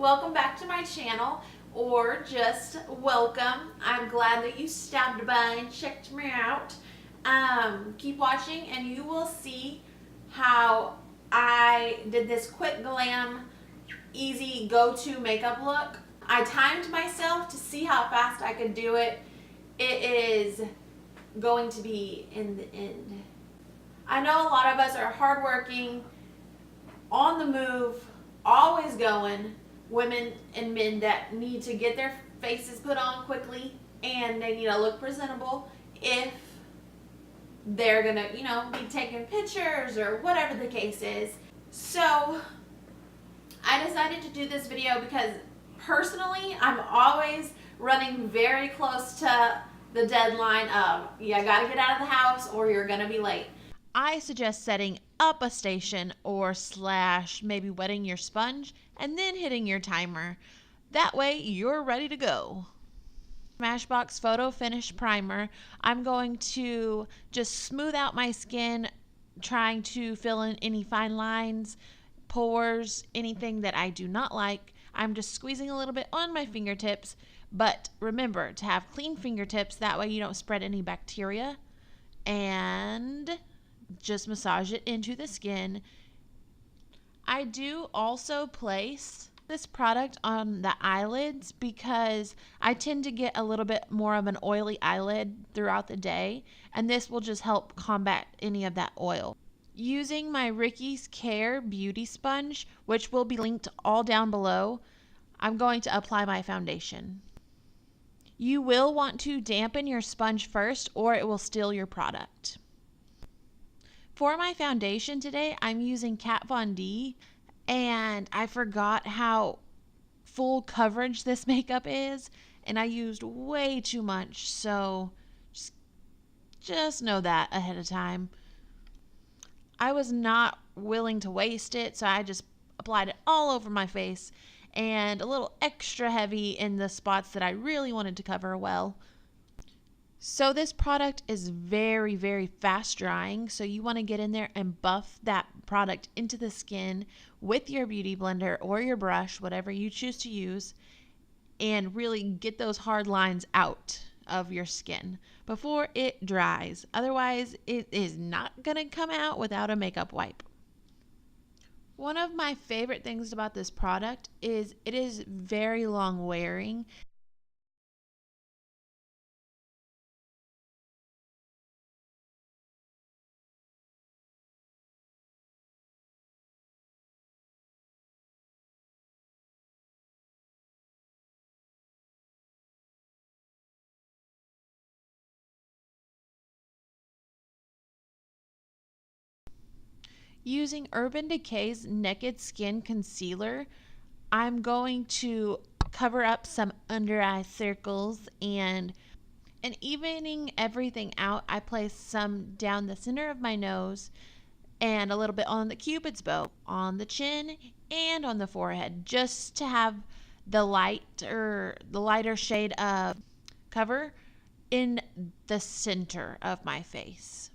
welcome back to my channel, or just welcome. I'm glad that you stopped by and checked me out. Keep watching and you will see how I did this quick glam, easy go-to makeup look. I timed myself to see how fast I could do it. It is going to be in the end. I know a lot of us are hardworking, on the move, always going, women and men that need to get their faces put on quickly, and they need to look presentable if they're gonna, be taking pictures or whatever the case is. So I decided to do this video because personally I'm always running very close to the deadline of you gotta get out of the house or you're gonna be late. I suggest setting up a station or / maybe wetting your sponge and then hitting your timer. That way you're ready to go. Smashbox Photo Finish Primer. I'm going to just smooth out my skin, trying to fill in any fine lines, pores, anything that I do not like. I'm just squeezing a little bit on my fingertips, but remember to have clean fingertips, that way you don't spread any bacteria, and just massage it into the skin. I do also place this product on the eyelids because I tend to get a little bit more of an oily eyelid throughout the day, and this will just help combat any of that oil. Using my Ricky's Care Beauty Sponge, which will be linked all down below, I'm going to apply my foundation. You will want to dampen your sponge first or it will steal your product. For my foundation today, I'm using Kat Von D, and I forgot how full coverage this makeup is, and I used way too much, so just know that ahead of time. I was not willing to waste it, so I just applied it all over my face and a little extra heavy in the spots that I really wanted to cover well. So this product is very, very fast drying, so you want to get in there and buff that product into the skin with your beauty blender or your brush, whatever you choose to use, and really get those hard lines out of your skin before it dries. Otherwise, it is not going to come out without a makeup wipe. One of my favorite things about this product is it is very long wearing. Using Urban Decay's Naked Skin Concealer, I'm going to cover up some under eye circles, and evening everything out, I place some down the center of my nose and a little bit on the cupid's bow, on the chin, and on the forehead, just to have the lighter shade of cover in the center of my face.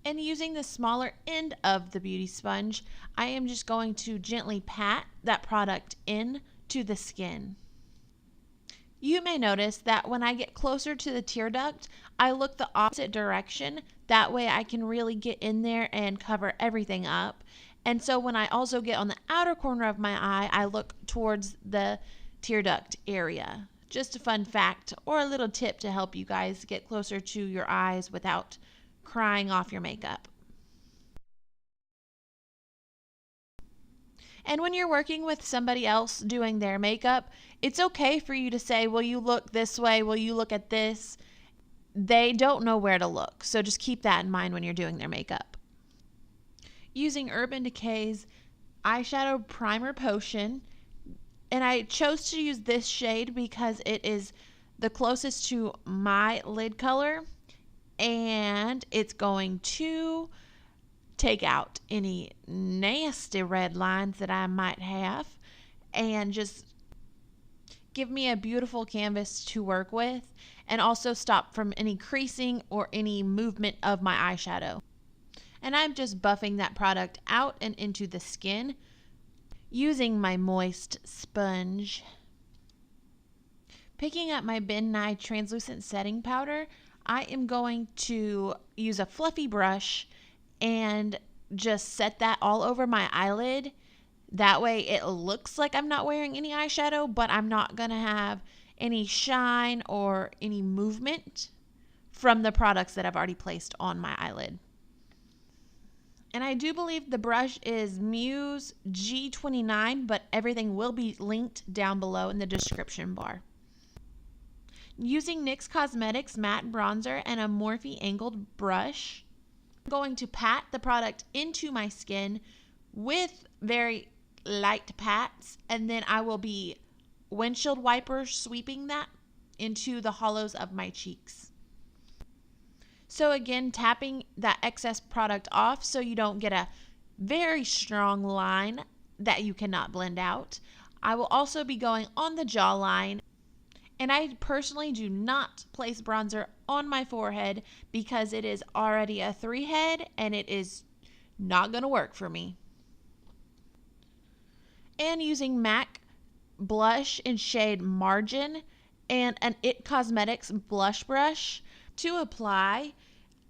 And using the smaller end of the beauty sponge, I am just going to gently pat that product in to the skin. You may notice that when I get closer to the tear duct, I look the opposite direction. That way I can really get in there and cover everything up. And so when I also get on the outer corner of my eye, I look towards the tear duct area. Just a fun fact or a little tip to help you guys get closer to your eyes without crying off your makeup. And when you're working with somebody else doing their makeup, it's okay for you to say, will you look this way? Will you look at this? They don't know where to look, so just keep that in mind when you're doing their makeup. Using Urban Decay's Eyeshadow Primer Potion, and I chose to use this shade because it is the closest to my lid color, and it's going to take out any nasty red lines that I might have and just give me a beautiful canvas to work with, and also stop from any creasing or any movement of my eyeshadow. And I'm just buffing that product out and into the skin. using my moist sponge. Picking up my Nye translucent setting powder, I am going to use a fluffy brush and just set that all over my eyelid. That way it looks like I'm not wearing any eyeshadow, but I'm not going to have any shine or any movement from the products that I've already placed on my eyelid. And I do believe the brush is Muse G29, but everything will be linked down below in the description bar. Using NYX Cosmetics Matte Bronzer and a Morphe angled brush, I'm going to pat the product into my skin with very light pats, and then I will be windshield wiper sweeping that into the hollows of my cheeks. So again, tapping that excess product off so you don't get a very strong line that you cannot blend out. I will also be going on the jawline, and I personally do not place bronzer on my forehead because it is already a 3 head and it is not going to work for me. And using MAC blush in shade Margin and an IT Cosmetics blush brush to apply.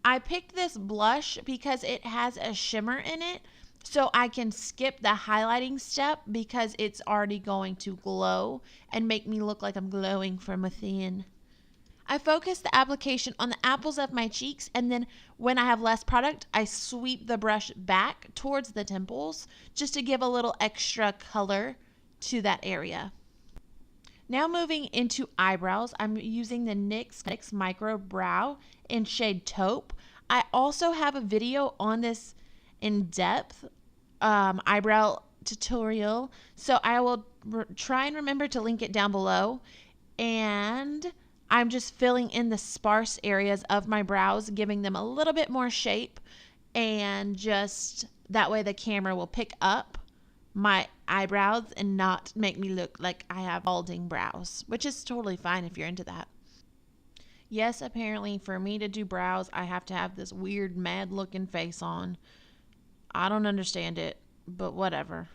I picked this blush because it has a shimmer in it, so I can skip the highlighting step because it's already going to glow and make me look like I'm glowing from within. I focus the application on the apples of my cheeks, and then when I have less product, I sweep the brush back towards the temples just to give a little extra color to that area. Now moving into eyebrows, I'm using the NYX Micro Brow in shade Taupe. I also have a video on this in-depth eyebrow tutorial, so I will try and remember to link it down below. And I'm just filling in the sparse areas of my brows, giving them a little bit more shape, and just that way the camera will pick up my eyebrows and not make me look like I have balding brows, which is totally fine if you're into that. Yes, apparently for me to do brows, I have to have this weird mad looking face on. I don't understand it, but whatever.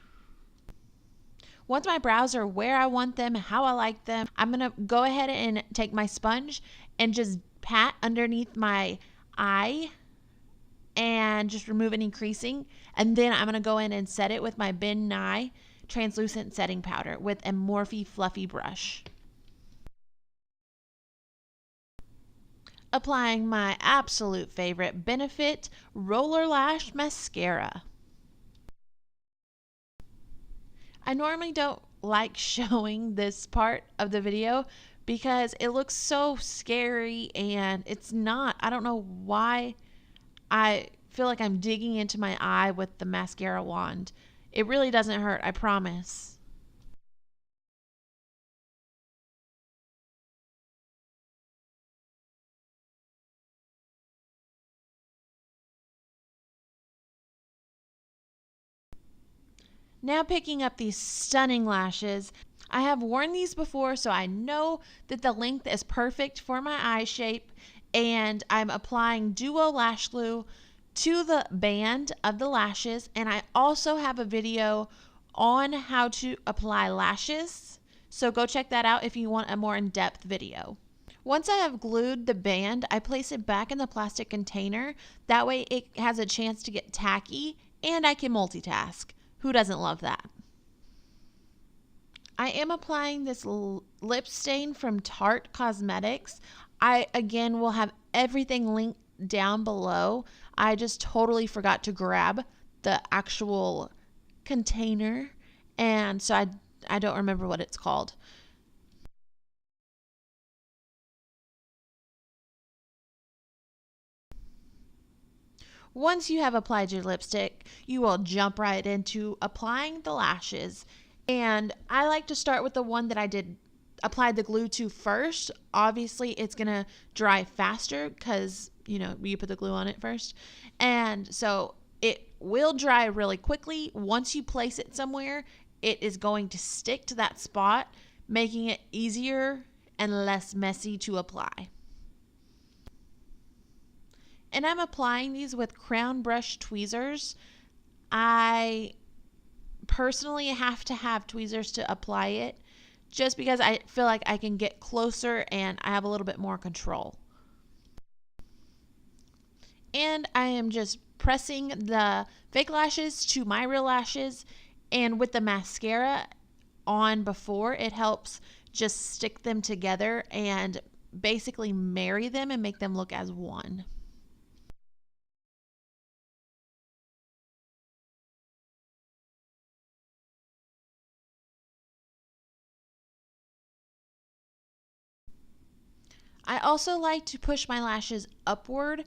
Once my brows are where I want them, how I like them, I'm going to go ahead and take my sponge and just pat underneath my eye and just remove any creasing. And then I'm going to go in and set it with my Nye translucent setting powder with a Morphe fluffy brush. Applying my absolute favorite Benefit Roller Lash Mascara. I normally don't like showing this part of the video because it looks so scary, and it's not. I don't know why I feel like I'm digging into my eye with the mascara wand. It really doesn't hurt, I promise. Now picking up these stunning lashes. I have worn these before, so I know that the length is perfect for my eye shape, and I'm applying Duo Lash Glue to the band of the lashes, and I also have a video on how to apply lashes, so go check that out if you want a more in-depth video. Once I have glued the band, I place it back in the plastic container. That way it has a chance to get tacky and I can multitask. Who doesn't love that? I am applying this lip stain from Tarte Cosmetics. I, again, will have everything linked down below. I just totally forgot to grab the actual container, and so I don't remember what it's called. Once you have applied your lipstick, you will jump right into applying the lashes. And I like to start with the one that I applied the glue to first. Obviously, it's going to dry faster because, you put the glue on it first. And so it will dry really quickly. Once you place it somewhere, it is going to stick to that spot, making it easier and less messy to apply. And I'm applying these with crown brush tweezers. I personally have to have tweezers to apply it, just because I feel like I can get closer and I have a little bit more control. And I am just pressing the fake lashes to my real lashes, and with the mascara on before, it helps just stick them together and basically marry them and make them look as one. I also like to push my lashes upward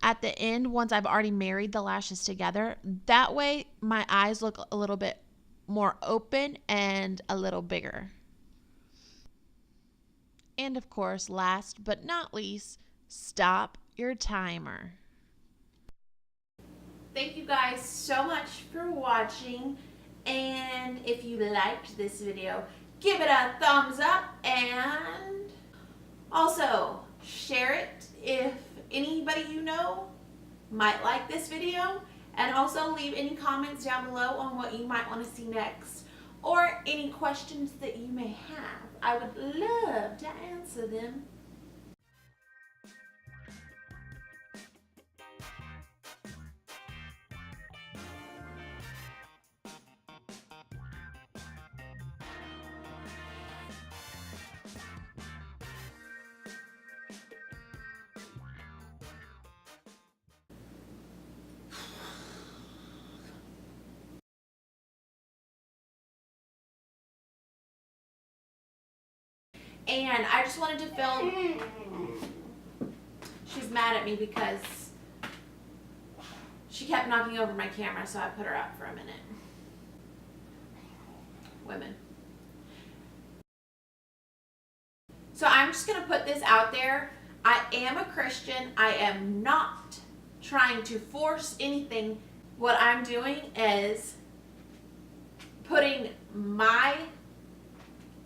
at the end once I've already married the lashes together. That way my eyes look a little bit more open and a little bigger. And of course, last but not least, stop your timer. Thank you guys so much for watching, and if you liked this video, give it a thumbs up, and also share it if anybody you know might like this video, and also leave any comments down below on what you might want to see next, or any questions that you may have. I would love to answer them. And I just wanted to film. She's mad at me because she kept knocking over my camera, so I put her up for a minute. Women. So I'm just going to put this out there. I am a Christian. I am not trying to force anything. What I'm doing is putting my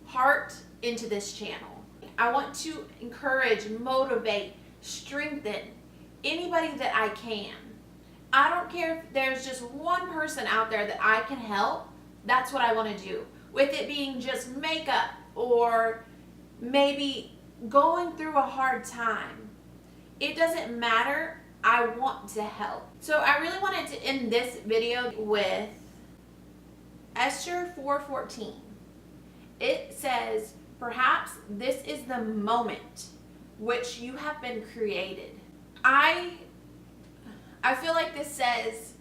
heart into this channel. I want to encourage, motivate, strengthen anybody that I can. I don't care if there's just one person out there that I can help. That's what I want to do. With it being just makeup, or maybe going through a hard time. It doesn't matter. I want to help. So I really wanted to end this video with Esther 4:14. It says, "Perhaps this is the moment which you have been created." I feel like this says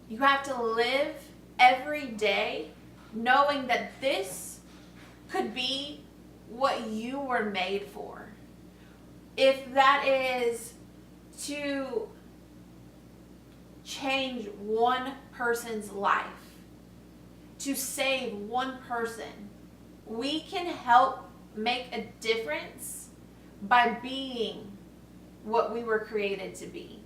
you have to live every day knowing that this could be what you were made for. If that is to change one person's life, to save one person, we can help make a difference by being what we were created to be.